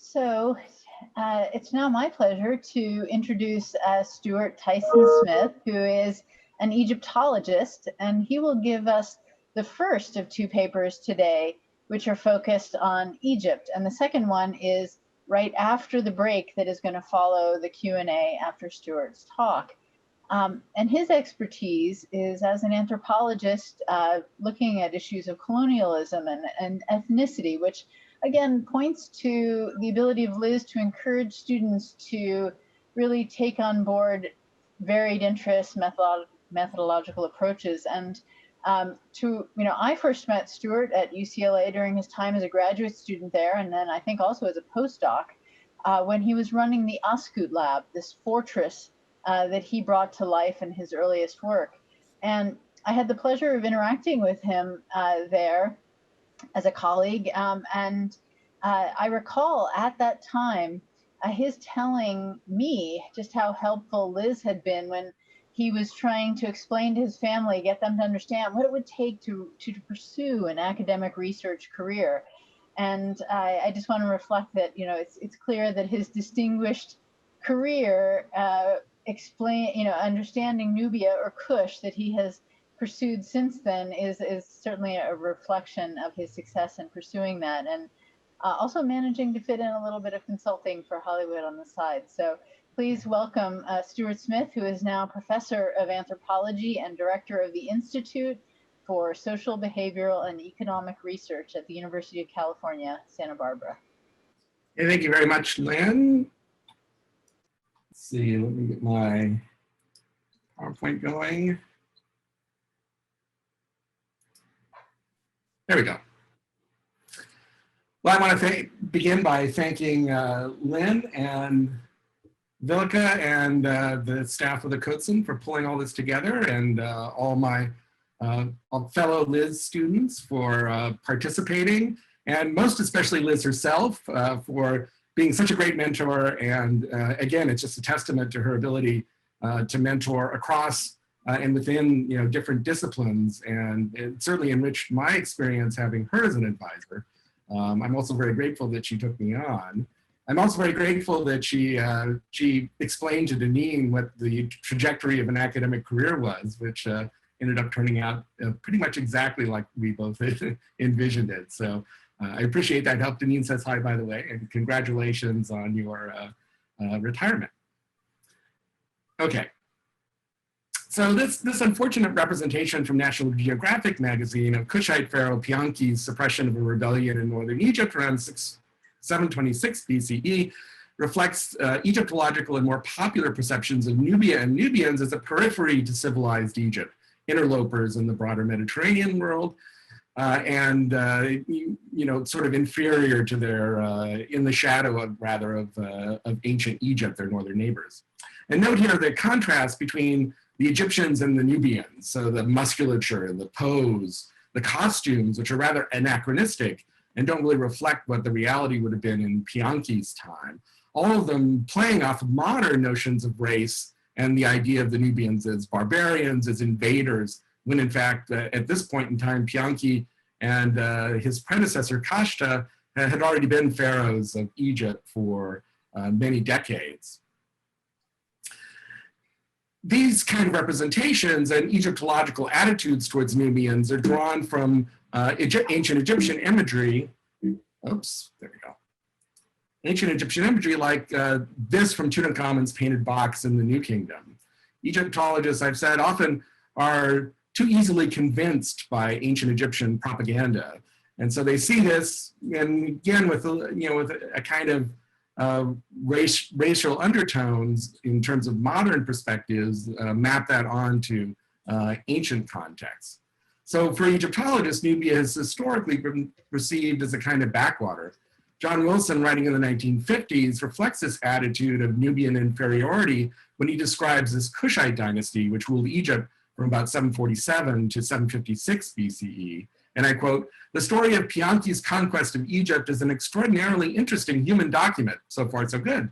So it's now my pleasure to introduce Stuart Tyson-Smith, who is an Egyptologist, and he will give us the first of two papers today, which are focused on Egypt. And the second one is right after the break that is going to follow the Q&A after Stuart's talk. And his expertise is as an anthropologist looking at issues of colonialism and ethnicity, which again points to the ability of Liz to encourage students to really take on board varied interests, methodological approaches. And I first met Stuart at UCLA during his time as a graduate student there, and then I think also as a postdoc, when he was running the Askut Lab, this fortress that he brought to life in his earliest work. And I had the pleasure of interacting with him there as a colleague. And I recall at that time, his telling me just how helpful Liz had been when he was trying to explain to his family, get them to understand what it would take to pursue an academic research career. And I just want to reflect that, it's clear that his distinguished career understanding Nubia or Kush that he has pursued since then is certainly a reflection of his success in pursuing that, and also managing to fit in a little bit of consulting for Hollywood on the side. So please welcome Stuart Smith, who is now Professor of Anthropology and Director of the Institute for Social, Behavioral, and Economic Research at the University of California, Santa Barbara. Hey, thank you very much, Lynn. Let's see, let me get my PowerPoint going. There we go. Well, I want to begin by thanking Lynn and Vilka and the staff of the Kutsin for pulling all this together, and all my fellow Liz students for participating, and most especially Liz herself for being such a great mentor. And again, it's just a testament to her ability to mentor across and within different disciplines, and it certainly enriched my experience having her as an advisor. I'm also very grateful that she took me on. I'm also very grateful that she explained to Deneen what the trajectory of an academic career was, which ended up turning out pretty much exactly like we both envisioned it. So I appreciate that help. Deneen says hi, by the way, and congratulations on your retirement. Okay. So this unfortunate representation from National Geographic magazine of Kushite pharaoh Pianki's suppression of a rebellion in northern Egypt around 726 BCE reflects Egyptological and more popular perceptions of Nubia and Nubians as a periphery to civilized Egypt, interlopers in the broader Mediterranean world, and sort of inferior to their, in the shadow of ancient Egypt, their northern neighbors. And note here the contrast between the Egyptians and the Nubians, so the musculature, the pose, the costumes, which are rather anachronistic and don't really reflect what the reality would have been in Pianki's time. All of them playing off of modern notions of race and the idea of the Nubians as barbarians, as invaders, when in fact, at this point in time, Pianki and his predecessor, Kashta, had already been pharaohs of Egypt for many decades. These kind of representations and Egyptological attitudes towards Nubians are drawn from ancient Egyptian imagery. Oops, there we go. Ancient Egyptian imagery like this from Tutankhamun's painted box in the New Kingdom. Egyptologists, I've said, often are too easily convinced by ancient Egyptian propaganda. And so they see this, and again, with a kind of racial undertones in terms of modern perspectives, map that onto ancient contexts. So for Egyptologists, Nubia has historically been perceived as a kind of backwater. John Wilson, writing in the 1950s, reflects this attitude of Nubian inferiority when he describes this Kushite Dynasty, which ruled Egypt from about 747 to 756 BCE. And I quote, "The story of Pianki's conquest of Egypt is an extraordinarily interesting human document." So far, so good.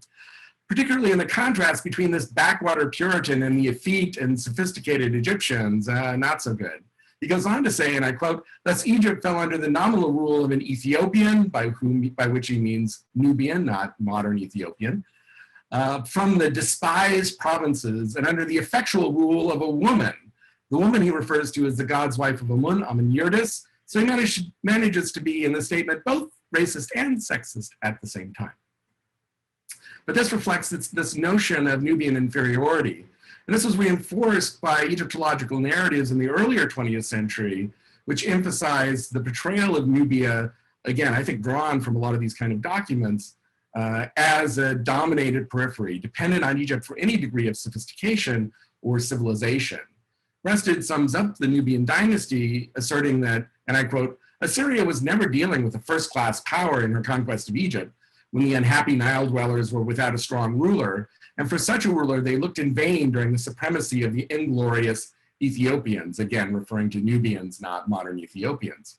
Particularly in the contrast between this backwater Puritan and the effete and sophisticated Egyptians, not so good. He goes on to say, and I quote, "Thus Egypt fell under the nominal rule of an Ethiopian," by which he means Nubian, not modern Ethiopian, "from the despised provinces and under the effectual rule of a woman." The woman he refers to as the god's wife of Amun, Amenertus. So he manages to be in the statement both racist and sexist at the same time. But this reflects this notion of Nubian inferiority. And this was reinforced by Egyptological narratives in the earlier 20th century, which emphasized the portrayal of Nubia, again, I think drawn from a lot of these kind of documents, as a dominated periphery, dependent on Egypt for any degree of sophistication or civilization. Breasted sums up the Nubian dynasty, asserting that, and I quote, "Assyria was never dealing with a first-class power in her conquest of Egypt, when the unhappy Nile dwellers were without a strong ruler, and for such a ruler they looked in vain during the supremacy of the inglorious Ethiopians," again referring to Nubians, not modern Ethiopians.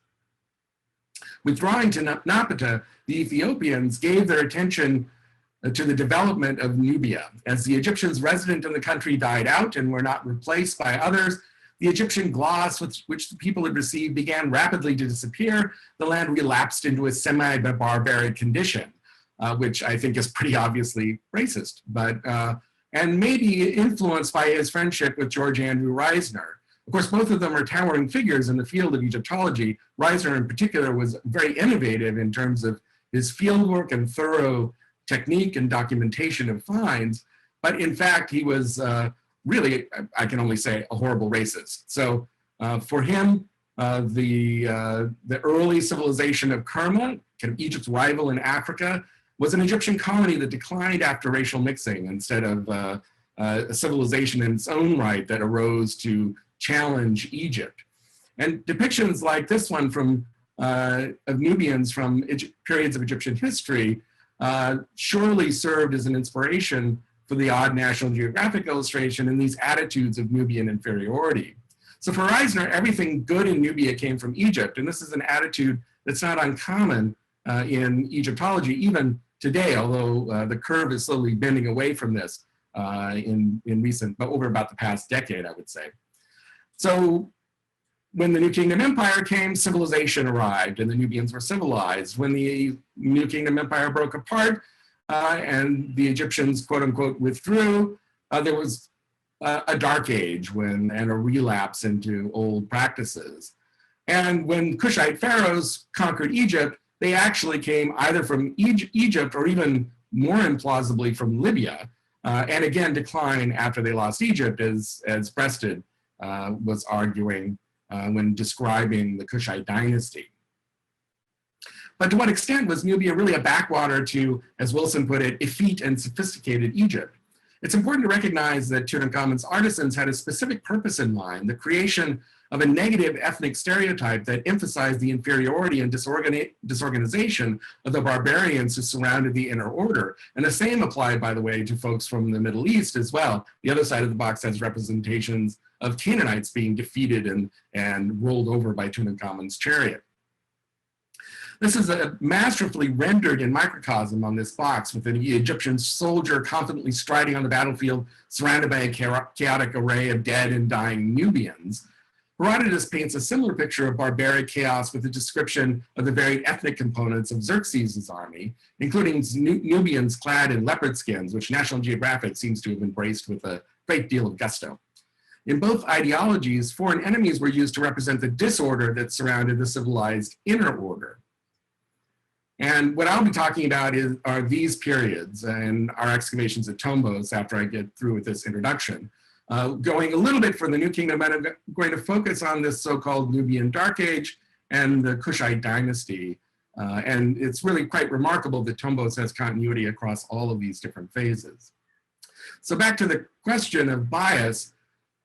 Withdrawing to Napata, the Ethiopians gave their attention to the development of Nubia. As the Egyptians resident in the country died out and were not replaced by others, the Egyptian gloss which the people had received began rapidly to disappear. The land relapsed into a semi-barbaric condition, which I think is pretty obviously racist, and maybe influenced by his friendship with George Andrew Reisner. Of course, both of them are towering figures in the field of Egyptology. Reisner in particular was very innovative in terms of his fieldwork and thorough technique and documentation of finds, but in fact, he was really, I can only say, a horrible racist. So for him, the early civilization of Kerma, kind of Egypt's rival in Africa, was an Egyptian colony that declined after racial mixing instead of a civilization in its own right that arose to challenge Egypt. And depictions like this one of Nubians from periods of Egyptian history surely served as an inspiration for the odd National Geographic illustration and these attitudes of Nubian inferiority. So for Reisner, everything good in Nubia came from Egypt, and this is an attitude that's not uncommon in Egyptology even today, although the curve is slowly bending away from this in recent, but over about the past decade, I would say. So when the New Kingdom Empire came, civilization arrived and the Nubians were civilized. When the New Kingdom Empire broke apart and the Egyptians, quote unquote, withdrew, there was a dark age and a relapse into old practices. And when Kushite pharaohs conquered Egypt, they actually came either from Egypt or even more implausibly from Libya, and again decline after they lost Egypt, as Breasted was arguing when describing the Kushite Dynasty. But to what extent was Nubia really a backwater to, as Wilson put it, effete and sophisticated Egypt? It's important to recognize that Tutankhamun's artisans had a specific purpose in mind, the creation of a negative ethnic stereotype that emphasized the inferiority and disorganization of the barbarians who surrounded the inner order. And the same applied, by the way, to folks from the Middle East as well. The other side of the box has representations of Canaanites being defeated and rolled over by Tutankhamun's chariot. This is masterfully rendered in microcosm on this box, with an Egyptian soldier confidently striding on the battlefield, surrounded by a chaotic array of dead and dying Nubians. Herodotus paints a similar picture of barbaric chaos with a description of the varied ethnic components of Xerxes' army, including Nubians clad in leopard skins, which National Geographic seems to have embraced with a great deal of gusto. In both ideologies, foreign enemies were used to represent the disorder that surrounded the civilized inner order. And what I'll be talking about are these periods and our excavations at Tombos after I get through with this introduction. Going a little bit for the New Kingdom, I'm going to focus on this so-called Nubian Dark Age and the Kushite Dynasty. And it's really quite remarkable that Tombos has continuity across all of these different phases. So back to the question of bias,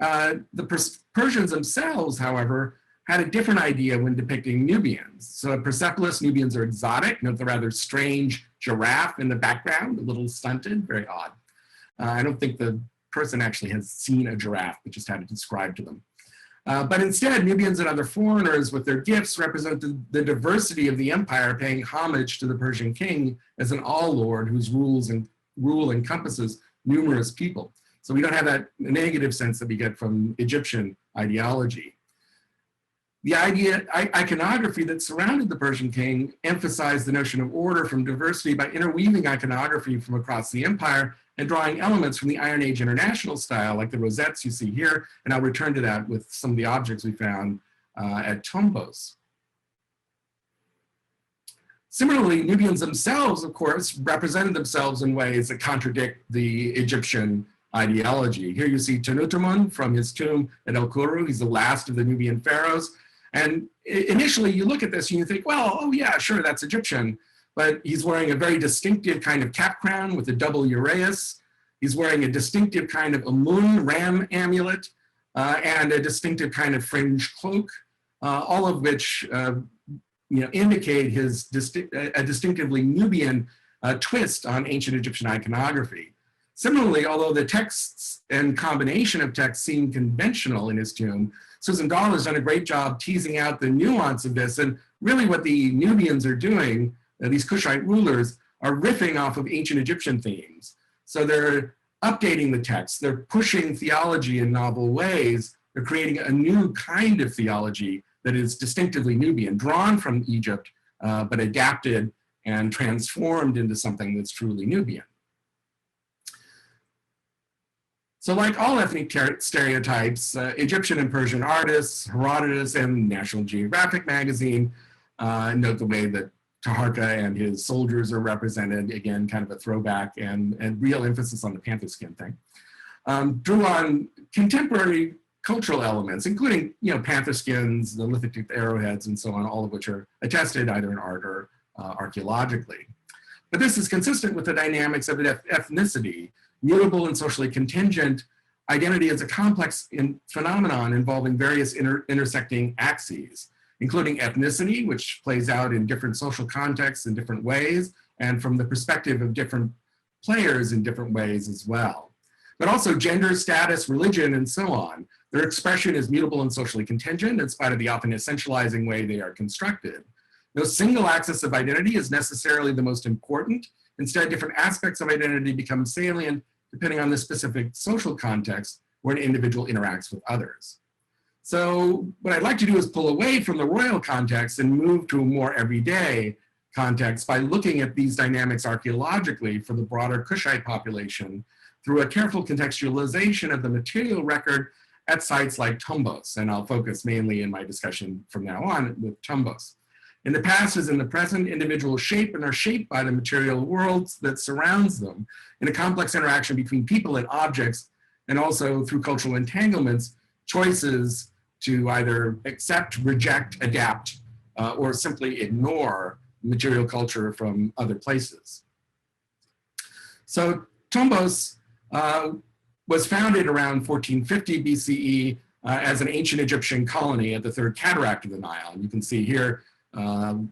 the Persians themselves, however, had a different idea when depicting Nubians. So at Persepolis, Nubians are exotic. Note the rather strange giraffe in the background, a little stunted, very odd. I don't think the person actually has seen a giraffe, but just had it described to them. But instead, Nubians and other foreigners with their gifts represent the diversity of the empire, paying homage to the Persian king as an all-lord whose rule encompasses numerous people. So we don't have that negative sense that we get from Egyptian ideology. The iconography that surrounded the Persian king emphasized the notion of order from diversity by interweaving iconography from across the empire and drawing elements from the Iron Age international style, like the rosettes you see here, and I'll return to that with some of the objects we found at Tombos. Similarly, Nubians themselves, of course, represented themselves in ways that contradict the Egyptian ideology. Here you see Tutankhamun from his tomb at El Kuru. He's the last of the Nubian pharaohs. And initially you look at this and you think, well, oh yeah, sure, that's Egyptian. But he's wearing a very distinctive kind of cap crown with a double uraeus. He's wearing a distinctive kind of Amun ram amulet and a distinctive kind of fringe cloak, all of which indicate his a distinctively Nubian twist on ancient Egyptian iconography. Similarly, although the texts and combination of texts seem conventional in his tomb, Susan Dahl has done a great job teasing out the nuance of this, and really what the Nubians are doing, these Kushite rulers, are riffing off of ancient Egyptian themes. So they're updating the text, they're pushing theology in novel ways, they're creating a new kind of theology that is distinctively Nubian, drawn from Egypt, but adapted and transformed into something that's truly Nubian. So like all ethnic stereotypes, Egyptian and Persian artists, Herodotus and National Geographic magazine note the way that Taharqa and his soldiers are represented, again, kind of a throwback and real emphasis on the panther skin thing. Drew on contemporary cultural elements, including panther skins, the lithic tooth arrowheads, and so on, all of which are attested either in art or archaeologically. But this is consistent with the dynamics of ethnicity. Mutable and socially contingent, identity is a complex phenomenon involving various intersecting axes, including ethnicity, which plays out in different social contexts in different ways, and from the perspective of different players in different ways as well. But also gender, status, religion, and so on. Their expression is mutable and socially contingent in spite of the often essentializing way they are constructed. No single axis of identity is necessarily the most important. Instead, different aspects of identity become salient depending on the specific social context where an individual interacts with others. So what I'd like to do is pull away from the royal context and move to a more everyday context by looking at these dynamics archaeologically for the broader Kushite population through a careful contextualization of the material record at sites like Tombos. And I'll focus mainly in my discussion from now on with Tombos. In the past as in the present, individuals shape and are shaped by the material worlds that surrounds them in a complex interaction between people and objects, and also through cultural entanglements, choices to either accept, reject, adapt, or simply ignore material culture from other places. So Tombos was founded around 1450 BCE as an ancient Egyptian colony at the Third Cataract of the Nile. And you can see here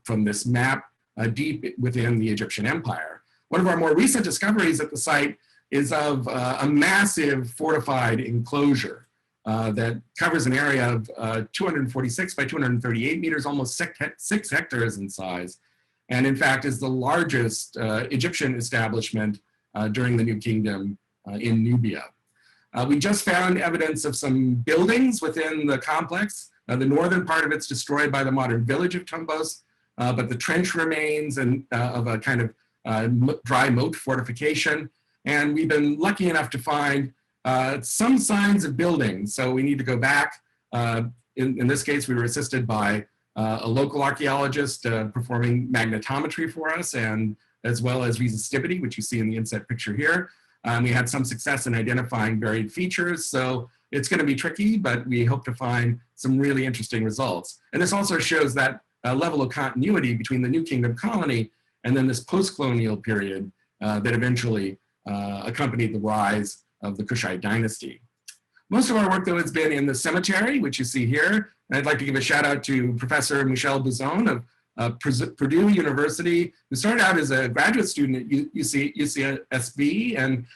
from this map deep within the Egyptian Empire. One of our more recent discoveries at the site is of a massive fortified enclosure that covers an area of 246 by 238 meters, almost 6 hectares in size, and in fact is the largest Egyptian establishment during the New Kingdom in Nubia. We just found evidence of some buildings within the complex. The northern part of it's destroyed by the modern village of Tombos, but the trench remains and of a kind of dry moat fortification. And we've been lucky enough to find some signs of building. So we need to go back. In this case, we were assisted by a local archaeologist performing magnetometry for us, and as well as resistivity, which you see in the inset picture here. We had some success in identifying varied features. So it's going to be tricky, but we hope to find some really interesting results. And this also shows that level of continuity between the New Kingdom colony and then this post-colonial period that eventually accompanied the rise of the Kushite Dynasty. Most of our work, though, has been in the cemetery, which you see here. And I'd like to give a shout out to Professor Michel Bouzon of Purdue University, who started out as a graduate student at UCSB, and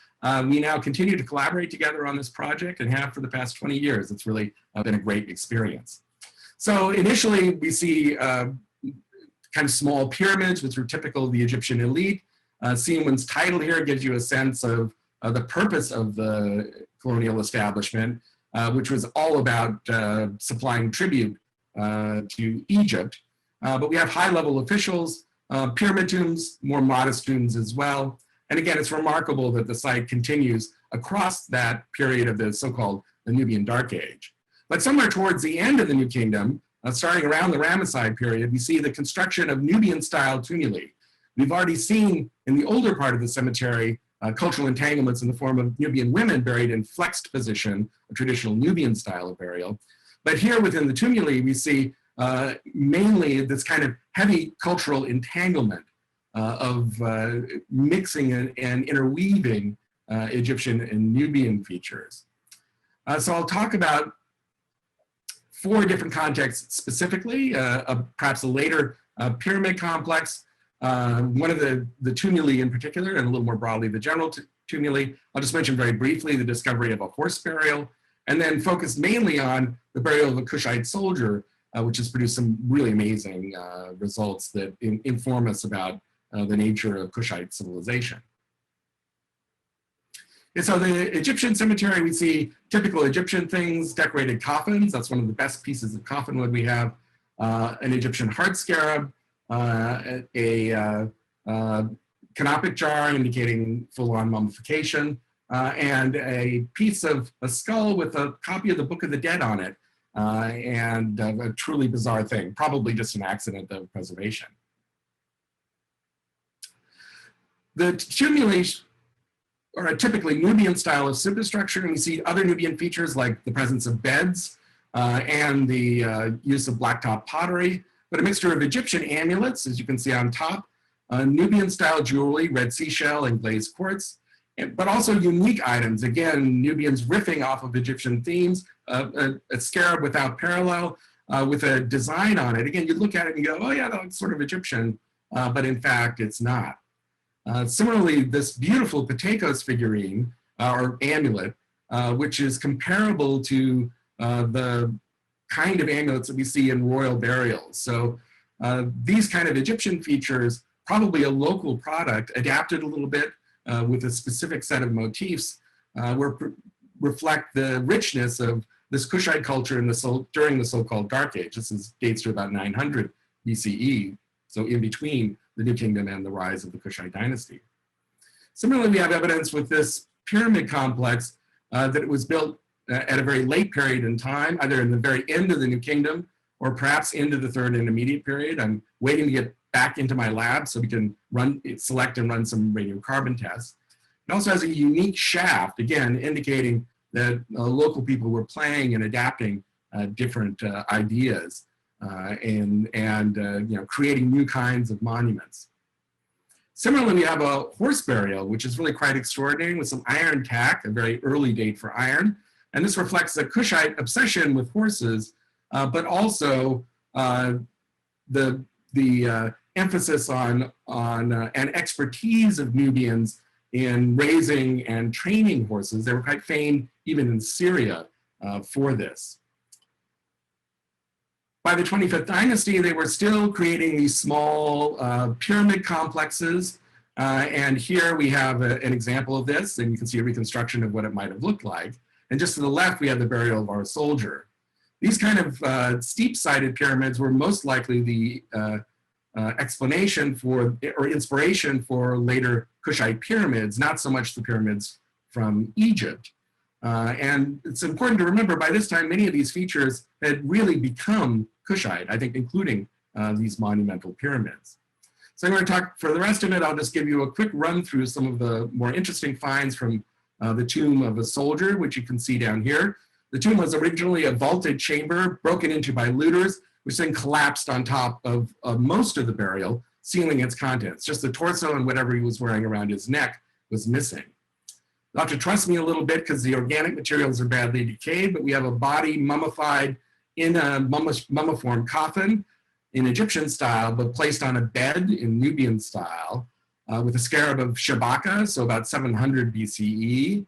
we now continue to collaborate together on this project and have for the past 20 years. It's really been a great experience. So initially we see kind of small pyramids, which were typical of the Egyptian elite. Seeing one's title here gives you a sense of the purpose of the colonial establishment, which was all about supplying tribute to Egypt. But we have high-level officials, pyramid tombs, more modest tombs as well. And again, it's remarkable that the site continues across that period of the so-called Nubian Dark Age. But somewhere towards the end of the New Kingdom, starting around the Ramesside period, we see the construction of Nubian-style tumuli. We've already seen in the older part of the cemetery cultural entanglements in the form of Nubian women buried in flexed position, a traditional Nubian style of burial. But here within the tumuli, we see mainly this kind of heavy cultural entanglement of mixing and interweaving Egyptian and Nubian features. So I'll talk about 4 different contexts specifically, perhaps a later pyramid complex, one of the tumuli in particular, and a little more broadly the general tumuli. I'll just mention very briefly the discovery of a horse burial, and then focus mainly on the burial of a Kushite soldier, which has produced some really amazing results that inform us about the nature of Kushite civilization. And so the Egyptian cemetery, we see typical Egyptian things, decorated coffins. That's one of the best pieces of coffin wood we have. An Egyptian heart scarab, a canopic jar indicating full-on mummification, and a piece of a skull with a copy of the Book of the Dead on it, and a truly bizarre thing, probably just an accident of preservation. The tumuli are a typically Nubian style of superstructure, and we see other Nubian features like the presence of beds and the use of blacktop pottery, but a mixture of Egyptian amulets, as you can see on top, Nubian style jewelry, red seashell and glazed quartz, but also unique items. Again, Nubians riffing off of Egyptian themes, a scarab without parallel with a design on it. Again, you look at it and you go, oh yeah, that looks sort of Egyptian, but in fact, it's not. Similarly, this beautiful Patekos figurine, or amulet, which is comparable to the kind of amulets that we see in royal burials. So these kind of Egyptian features, probably a local product, adapted a little bit with a specific set of motifs, reflect the richness of this Kushite culture during the so-called Dark Age. This dates to about 900 BCE, so in between the New Kingdom and the rise of the Kushite Dynasty. Similarly, we have evidence with this pyramid complex that it was built at a very late period in time, either in the very end of the New Kingdom or perhaps into the Third Intermediate period. I'm waiting to get back into my lab so we can select and run some radiocarbon tests. It also has a unique shaft, again, indicating that local people were playing and adapting different ideas and creating new kinds of monuments. Similarly, we have a horse burial, which is really quite extraordinary, with some iron tack, a very early date for iron. And this reflects a Kushite obsession with horses, but also the emphasis on and expertise of Nubians in raising and training horses. They were quite famed even in Syria for this. By the 25th dynasty, they were still creating these small pyramid complexes. And here we have an example of this, and you can see a reconstruction of what it might have looked like. And just to the left, we have the burial of our soldier. These kind of steep-sided pyramids were most likely the explanation for, or inspiration for, later Kushite pyramids, not so much the pyramids from Egypt. And it's important to remember, by this time, many of these features had really become Kushite, I think, including these monumental pyramids. So I'm going to talk, for the rest of it, I'll just give you a quick run through some of the more interesting finds from the tomb of a soldier, which you can see down here. The tomb was originally a vaulted chamber broken into by looters, which then collapsed on top of most of the burial, sealing its contents. Just the torso and whatever he was wearing around his neck was missing. You'll have to trust me a little bit because the organic materials are badly decayed, but we have a body mummified in a mummiform coffin in Egyptian style, but placed on a bed in Nubian style with a scarab of Shabaka, so about 700 BCE.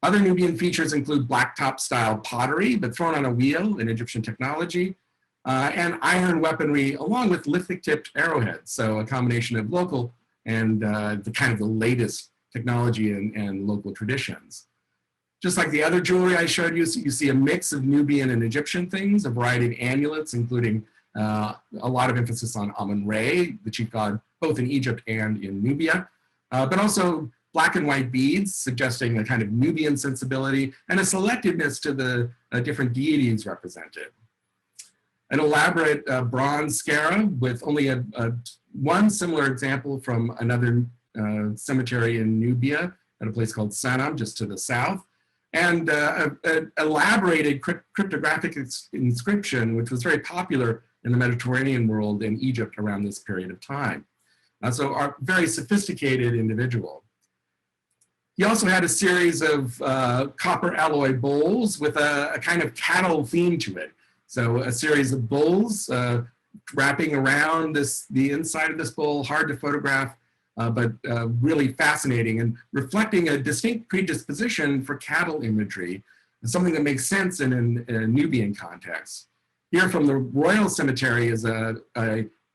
Other Nubian features include blacktop style pottery, but thrown on a wheel in Egyptian technology, and iron weaponry along with lithic tipped arrowheads. So a combination of local and the kind of the latest technology and local traditions. Just like the other jewelry I showed you, so you see a mix of Nubian and Egyptian things, a variety of amulets, including a lot of emphasis on Amun-Re, the chief god, both in Egypt and in Nubia, but also black and white beads, suggesting a kind of Nubian sensibility and a selectiveness to the different deities represented. An elaborate bronze scarab with only one similar example from another cemetery in Nubia at a place called Sanam, just to the south, and an elaborated cryptographic inscription, which was very popular in the Mediterranean world and Egypt around this period of time. So a very sophisticated individual. He also had a series of copper alloy bowls with a kind of cattle theme to it. So a series of bowls wrapping around the inside of this bowl, hard to photograph, but really fascinating and reflecting a distinct predisposition for cattle imagery, something that makes sense in a Nubian context. Here from the Royal Cemetery is a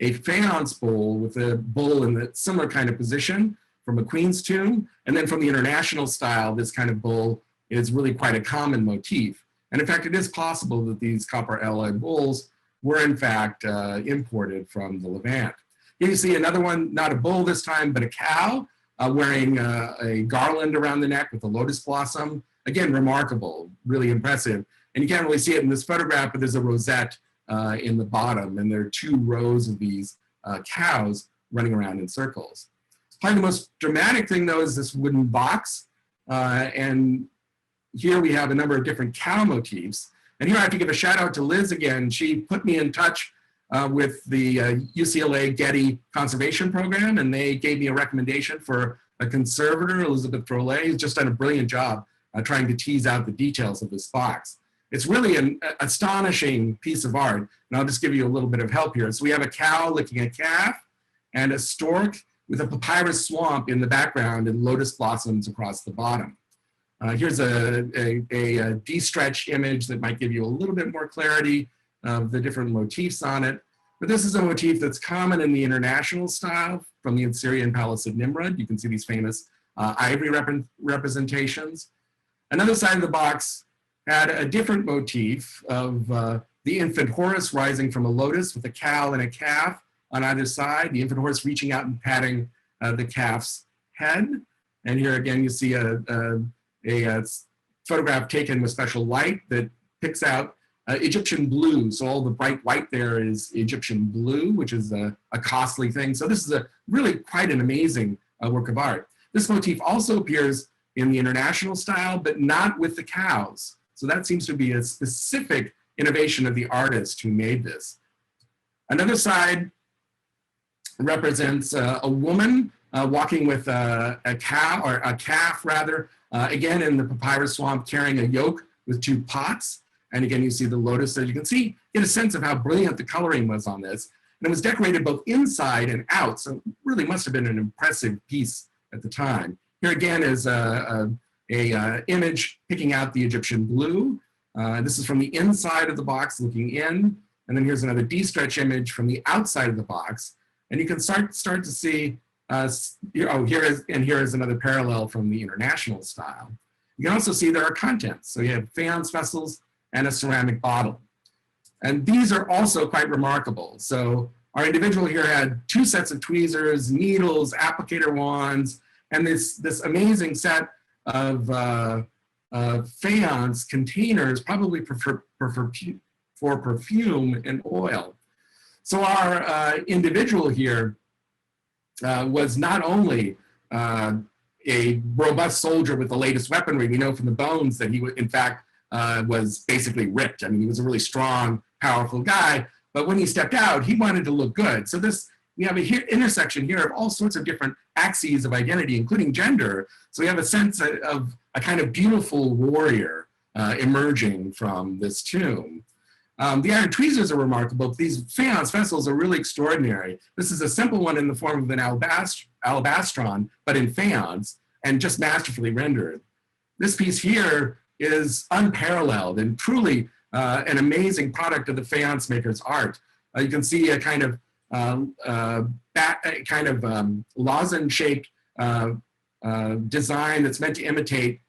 faience bowl with a bull in a similar kind of position from a queen's tomb. And then from the international style, this kind of bull is really quite a common motif. And in fact, it is possible that these copper alloy bowls were in fact imported from the Levant. Here you see another one, not a bull this time, but a cow wearing a garland around the neck with a lotus blossom. Again, remarkable, really impressive. And you can't really see it in this photograph, but there's a rosette in the bottom, and there are two rows of these cows running around in circles. Probably the most dramatic thing, though, is this wooden box. And here we have a number of different cow motifs. And here I have to give a shout out to Liz again. She put me in touch with the UCLA Getty Conservation Program, and they gave me a recommendation for a conservator, Elizabeth Drolet, who's just done a brilliant job trying to tease out the details of this box. It's really an astonishing piece of art, and I'll just give you a little bit of help here. So we have a cow licking a calf and a stork with a papyrus swamp in the background and lotus blossoms across the bottom. Here's a de-stretched image that might give you a little bit more clarity of the different motifs on it. But this is a motif that's common in the international style from the Assyrian Palace of Nimrud. You can see these famous ivory representations. Another side of the box had a different motif of the infant Horus rising from a lotus with a cow and a calf on either side, the infant Horus reaching out and patting the calf's head. And here again, you see a photograph taken with special light that picks out Egyptian blue. So all the bright white there is Egyptian blue, which is a costly thing. So this is really quite an amazing work of art. This motif also appears in the international style, but not with the cows. So that seems to be a specific innovation of the artist who made this. Another side represents a woman walking with a cow, or a calf rather, again in the papyrus swamp, carrying a yoke with two pots. And again, you see the lotus. As you can see, get a sense of how brilliant the coloring was on this. And it was decorated both inside and out. So it really must have been an impressive piece at the time. Here again is a image picking out the Egyptian blue. This is from the inside of the box looking in. And then here's another de-stretch image from the outside of the box. And you can start to see, here is another parallel from the international style. You can also see there are contents. So you have faience vessels and a ceramic bottle. And these are also quite remarkable. So our individual here had two sets of tweezers, needles, applicator wands, and this amazing set of faience containers, probably for perfume and oil. So our individual here was not only a robust soldier with the latest weaponry. We know from the bones that he, in fact, was basically ripped. I mean, he was a really strong, powerful guy, but when he stepped out, he wanted to look good. So we have a intersection here of all sorts of different axes of identity, including gender. So we have a sense of a kind of beautiful warrior emerging from this tomb. The iron tweezers are remarkable. These faience vessels are really extraordinary. This is a simple one in the form of an alabastron, but in faience, and just masterfully rendered. This piece here is unparalleled and truly an amazing product of the faience maker's art. You can see a kind of lozenge-shaped design that's meant to imitate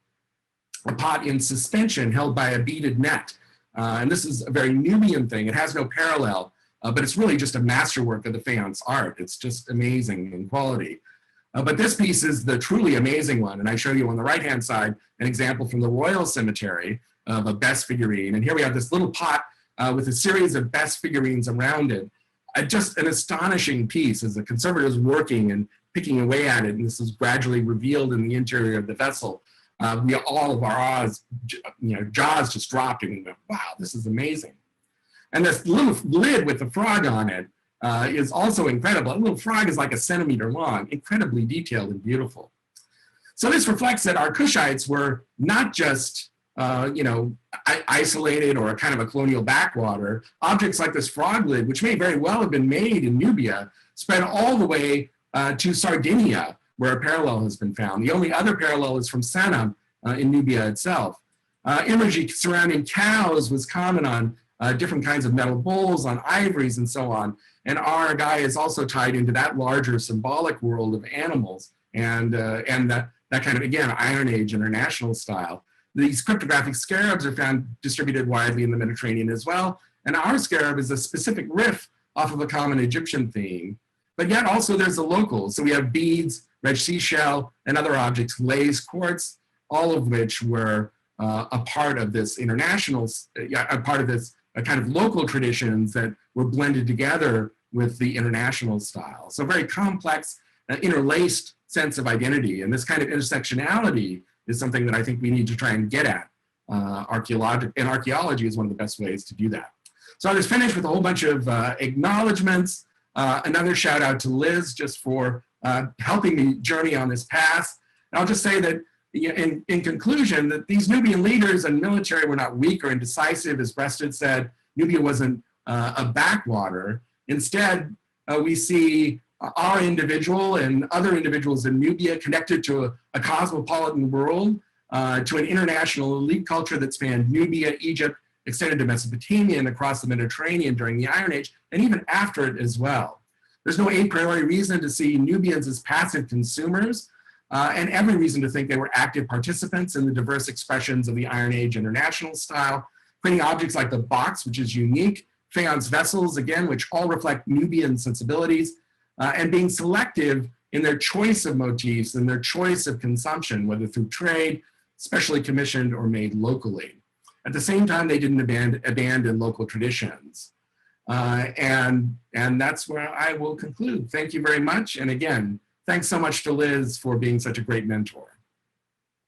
a pot in suspension held by a beaded net. And this is a very Nubian thing. It has no parallel, but it's really just a masterwork of the Faience art. It's just amazing in quality. But this piece is the truly amazing one. And I show you on the right-hand side an example from the Royal Cemetery of a Best figurine. And here we have this little pot with a series of Best figurines around it. Just an astonishing piece as the conservators working and picking away at it. And this is gradually revealed in the interior of the vessel. All of our jaws just dropped and we went, wow, this is amazing. And this little lid with the frog on it is also incredible. A little frog is like a centimeter long, incredibly detailed and beautiful. So this reflects that our Kushites were not just isolated or a kind of a colonial backwater. Objects like this frog lid, which may very well have been made in Nubia, spread all the way to Sardinia, where a parallel has been found. The only other parallel is from Sanam in Nubia itself. Imagery surrounding cows was common on different kinds of metal bowls, on ivories, and so on. And our guy is also tied into that larger symbolic world of animals and that kind of, again, Iron Age international style. These cryptographic scarabs are found distributed widely in the Mediterranean as well. And our scarab is a specific riff off of a common Egyptian theme. But yet also there's the locals. So we have beads, red seashell, and other objects, lace, quartz, all of which were a part of this international, a part of this kind of local traditions that were blended together with the international style. So very complex, interlaced sense of identity. And this kind of intersectionality is something that I think we need to try and get at. And archaeology is one of the best ways to do that. So I'll just finish with a whole bunch of acknowledgements. Another shout out to Liz just for helping me journey on this path. And I'll just say that in conclusion, that these Nubian leaders and military were not weak or indecisive. As Breasted said, Nubia wasn't a backwater. Instead, we see our individual and other individuals in Nubia connected to a cosmopolitan world, to an international elite culture that spanned Nubia, Egypt, extended to Mesopotamia and across the Mediterranean during the Iron Age, and even after it as well. There's no a priori reason to see Nubians as passive consumers, and every reason to think they were active participants in the diverse expressions of the Iron Age international style, creating objects like the box, which is unique, Faience vessels, again, which all reflect Nubian sensibilities, and being selective in their choice of motifs and their choice of consumption, whether through trade, specially commissioned, or made locally. At the same time, they didn't abandon local traditions. And that's where I will conclude. Thank you very much. And again, thanks so much to Liz for being such a great mentor.